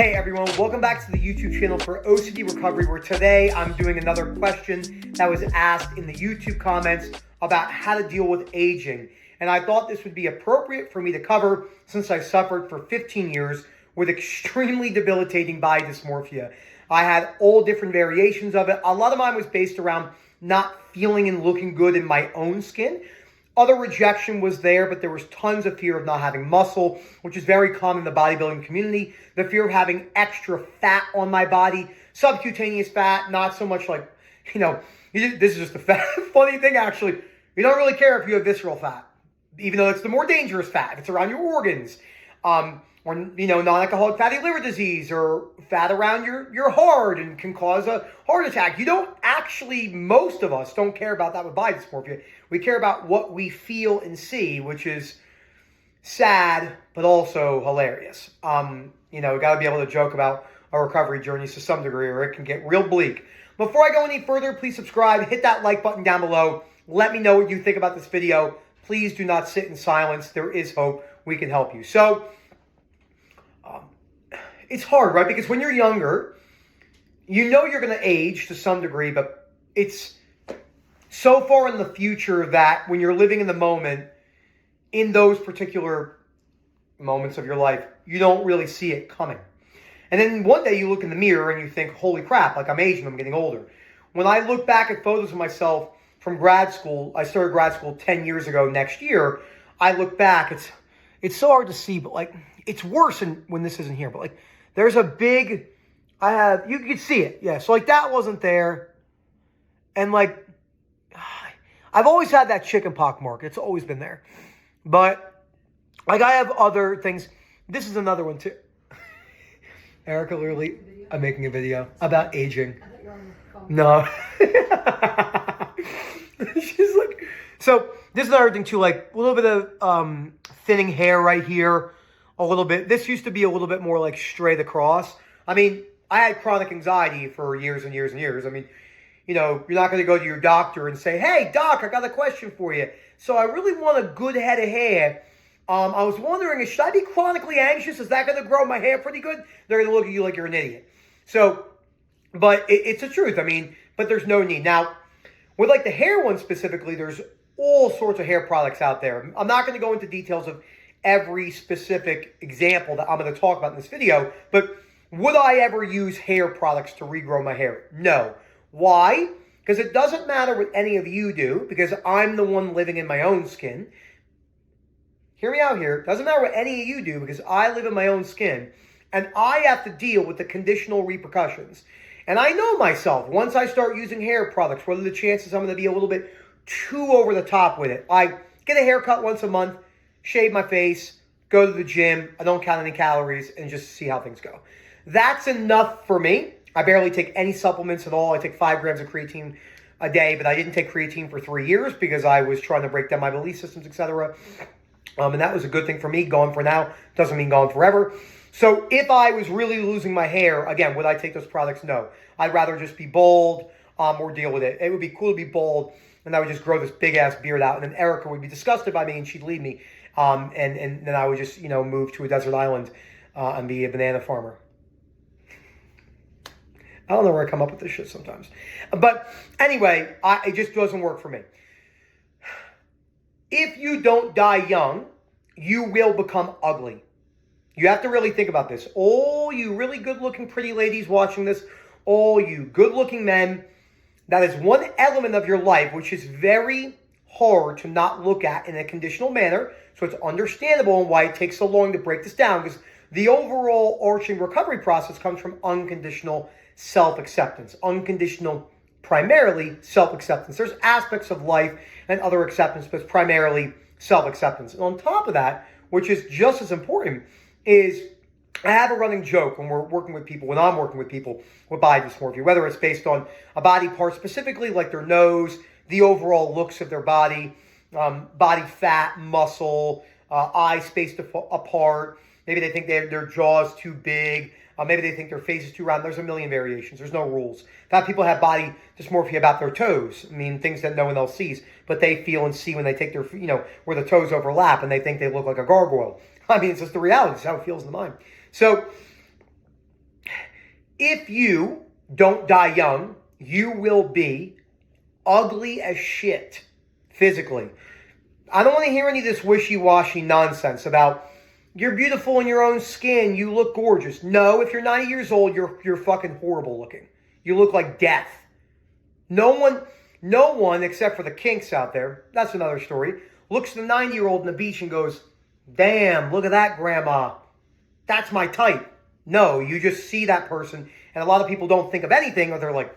Hey everyone, welcome back to the YouTube channel for OCD Recovery, where today I'm doing another question that was asked in the YouTube comments about how to deal with aging. And I thought this would be appropriate for me to cover since I suffered for 15 years with extremely debilitating body dysmorphia. I had all different variations of it. A lot of mine was based around not feeling and looking good in my own skin. Other rejection was there, but there was tons of fear of not having muscle, which is very common in the bodybuilding community. The fear of having extra fat on my body, subcutaneous fat, not so much like, this is just a funny thing actually. You don't really care if you have visceral fat, even though it's the more dangerous fat. If it's around your organs, or non-alcoholic fatty liver disease, or fat around your heart and can cause a heart attack. You don't actually, most of us don't care about that with body dysmorphia. We care about what we feel and see, which is sad, but also hilarious. We got to be able to joke about our recovery journeys to some degree, or it can get real bleak. Before I go any further, please subscribe, hit that like button down below. Let me know what you think about this video. Please do not sit in silence. There is hope. We can help you. So, it's hard, right? Because when you're younger, you know you're going to age to some degree, but it's so far in the future that when you're living in the moment, in those particular moments of your life, you don't really see it coming. And then one day you look in the mirror and you think, holy crap, like I'm aging, I'm getting older. When I look back at photos of myself from grad school, I started grad school 10 years ago next year, I look back, it's so hard to see, but like, it's worse when this isn't here, but like, there's a big, you can see it, yeah. So like that wasn't there. And like, I've always had that chicken pox mark. It's always been there. But like I have other things. This is another one too. Erica literally, I'm making a video about aging. No. She's like, so this is another thing too, like a little bit of thinning hair right here. A little bit. This used to be a little bit more like straight across. I mean, I had chronic anxiety for years and years and years. I mean, you're not going to go to your doctor and say, hey, doc, I got a question for you. So I really want a good head of hair. I was wondering, should I be chronically anxious? Is that going to grow my hair pretty good? They're going to look at you like you're an idiot. So, but it's the truth. I mean, but there's no need. Now, with like the hair one specifically, there's all sorts of hair products out there. I'm not going to go into details of every specific example that I'm going to talk about in this video, but would I ever use hair products to regrow my hair? No. Why? Because it doesn't matter what any of you do, because I'm the one living in my own skin. Hear me out here. It doesn't matter what any of you do, because I live in my own skin, and I have to deal with the conditional repercussions. And I know myself, once I start using hair products, what are the chances I'm going to be a little bit too over the top with it? I get a haircut once a month, shave my face, go to the gym, I don't count any calories, and just see how things go. That's enough for me. I barely take any supplements at all. I take 5 grams of creatine a day, but I didn't take creatine for 3 years because I was trying to break down my belief systems, etc. And that was a good thing for me. Gone for now doesn't mean gone forever. So if I was really losing my hair, again, would I take those products? No. I'd rather just be bald or deal with it. It would be cool to be bald, and I would just grow this big-ass beard out, and then Erica would be disgusted by me, and she'd leave me. And then I would just, move to a desert island and be a banana farmer. I don't know where I come up with this shit sometimes. But anyway, it just doesn't work for me. If you don't die young, you will become ugly. You have to really think about this. All you really good-looking pretty ladies watching this, all you good-looking men, that is one element of your life which is very hard to not look at in a conditional manner. So it's understandable and why it takes so long to break this down, because the overall arching recovery process comes from unconditional self-acceptance. Unconditional, primarily self-acceptance. There's aspects of life and other acceptance, but it's primarily self-acceptance. And on top of that, which is just as important, is I have a running joke when I'm working with people with body dysmorphia, whether it's based on a body part specifically, like their nose, the overall looks of their body, body fat, muscle, eyes spaced apart. Maybe they think their jaw's too big. Maybe they think their face is too round. There's a million variations. There's no rules. In fact, people have body dysmorphia about their toes. I mean, things that no one else sees, but they feel and see when they take their, where the toes overlap, and they think they look like a gargoyle. I mean, it's just the reality. It's how it feels in the mind. So if you don't die young, you will be ugly as shit physically. I don't want to hear any of this wishy-washy nonsense about you're beautiful in your own skin, you look gorgeous. No, if you're 90 years old, you're fucking horrible looking. You look like death. No one except for the kinks out there, that's another story, looks at the 90-year-old on the beach and goes, damn, look at that grandma. That's my type. No, you just see that person, and a lot of people don't think of anything, or they're like,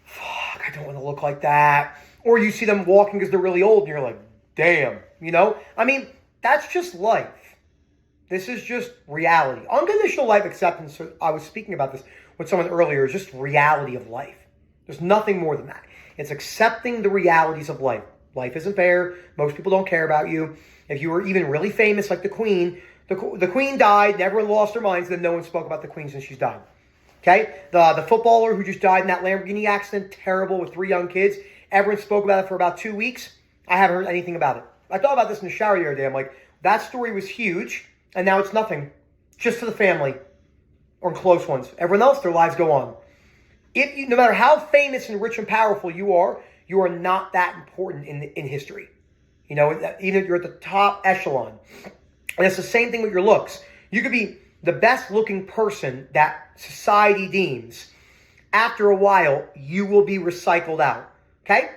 fuck, I don't want to look like that. Or you see them walking because they're really old, and you're like, damn, you know? I mean, that's just life. This is just reality. Unconditional life acceptance, so I was speaking about this with someone earlier, is just reality of life. There's nothing more than that. It's accepting the realities of life. Life isn't fair. Most people don't care about you. If you were even really famous like the Queen, the Queen died, and everyone lost their minds, then no one spoke about the Queen since she's died. Okay? The footballer who just died in that Lamborghini accident, terrible, with 3 young kids, everyone spoke about it for about 2 weeks. I haven't heard anything about it. I thought about this in the shower the other day. I'm like, that story was huge, and now it's nothing. Just to the family or close ones. Everyone else, their lives go on. No matter how famous and rich and powerful you are not that important in history. You know, even if you're at the top echelon. And it's the same thing with your looks. You could be the best looking person that society deems. After a while, you will be recycled out. Okay?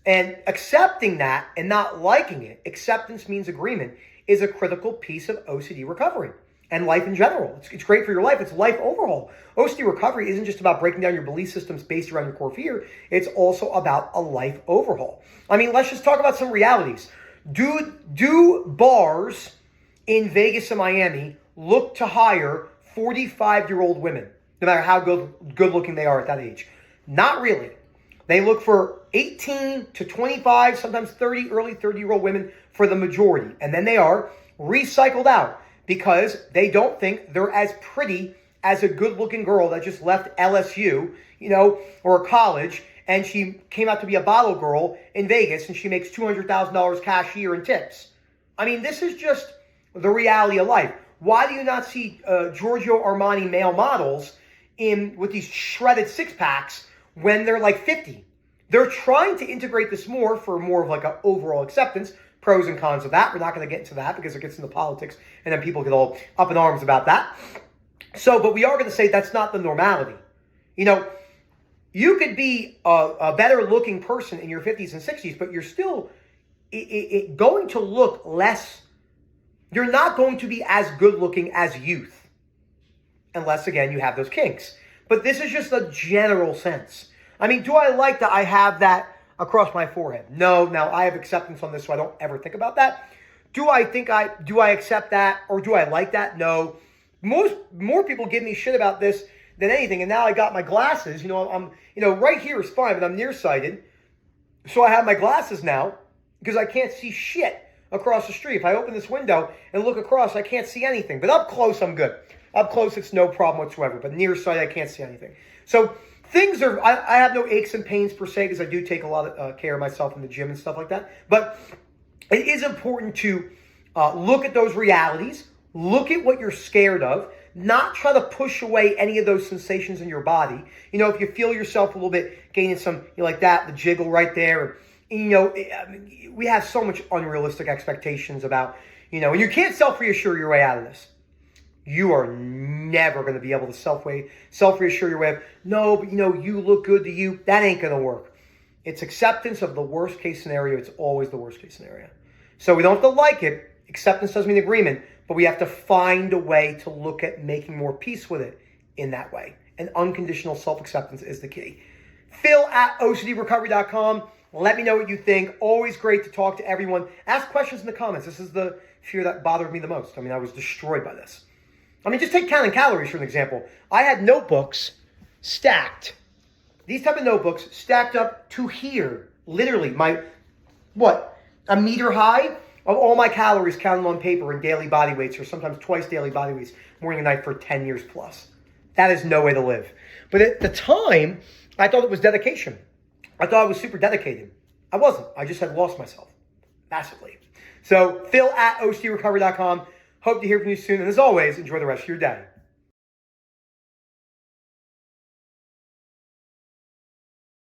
And accepting that and not liking it, acceptance means agreement, is a critical piece of OCD recovery and life in general. It's great for your life. It's life overhaul. OCD recovery isn't just about breaking down your belief systems based around your core fear. It's also about a life overhaul. I mean, let's just talk about some realities. Do bars in Vegas and Miami look to hire 45-year-old women, no matter how good looking they are at that age? Not really. They look for 18 to 25, sometimes 30, early 30-year-old women for the majority. And then they are recycled out because they don't think they're as pretty as a good-looking girl that just left LSU, you know, or college, and she came out to be a bottle girl in Vegas, and she makes $200,000 cash a year in tips. I mean, this is just the reality of life. Why do you not see Giorgio Armani male models with these shredded six-packs when they're like 50? They're trying to integrate this more for more of like an overall acceptance. Pros and cons of that. We're not going to get into that because it gets into politics and then people get all up in arms about that. So, but we are going to say that's not the normality. You know, you could be a better looking person in your 50s and 60s, but you're still going to look less. You're not going to be as good looking as youth. Unless, again, you have those kinks. But this is just a general sense. I mean, do I like that I have that across my forehead? No. Now, I have acceptance on this, so I don't ever think about that. Do I accept that, or do I like that? No. More people give me shit about this than anything, and now I got my glasses. You know, right here is fine, but I'm nearsighted. So I have my glasses now because I can't see shit across the street. If I open this window and look across, I can't see anything. But up close, I'm good. Up close, it's no problem whatsoever. But nearsighted, I can't see anything. So things are, I have no aches and pains per se because I do take a lot of care of myself in the gym and stuff like that. But it is important to look at those realities, look at what you're scared of, not try to push away any of those sensations in your body. You know, if you feel yourself a little bit gaining some, you know, like that, the jiggle right there. You know, we have so much unrealistic expectations about, you know, and you can't self-reassure your way out of this. You are never going to be able to self-reassure your way of, no, but you know, you look good to you. That ain't going to work. It's acceptance of the worst case scenario. It's always the worst case scenario. So we don't have to like it. Acceptance doesn't mean agreement, but we have to find a way to look at making more peace with it in that way. And unconditional self-acceptance is the key. Phil@OCDrecovery.com. Let me know what you think. Always great to talk to everyone. Ask questions in the comments. This is the fear that bothered me the most. I mean, I was destroyed by this. I mean, just take counting calories for an example. I had notebooks stacked. These type of notebooks stacked up to here. Literally, a meter high of all my calories counted on paper in daily body weights, or sometimes twice daily body weights, morning and night for 10 years plus. That is no way to live. But at the time, I thought it was dedication. I thought I was super dedicated. I wasn't. I just had lost myself massively. So, Phil@OCDrecovery.com. Hope to hear from you soon. And as always, enjoy the rest of your day.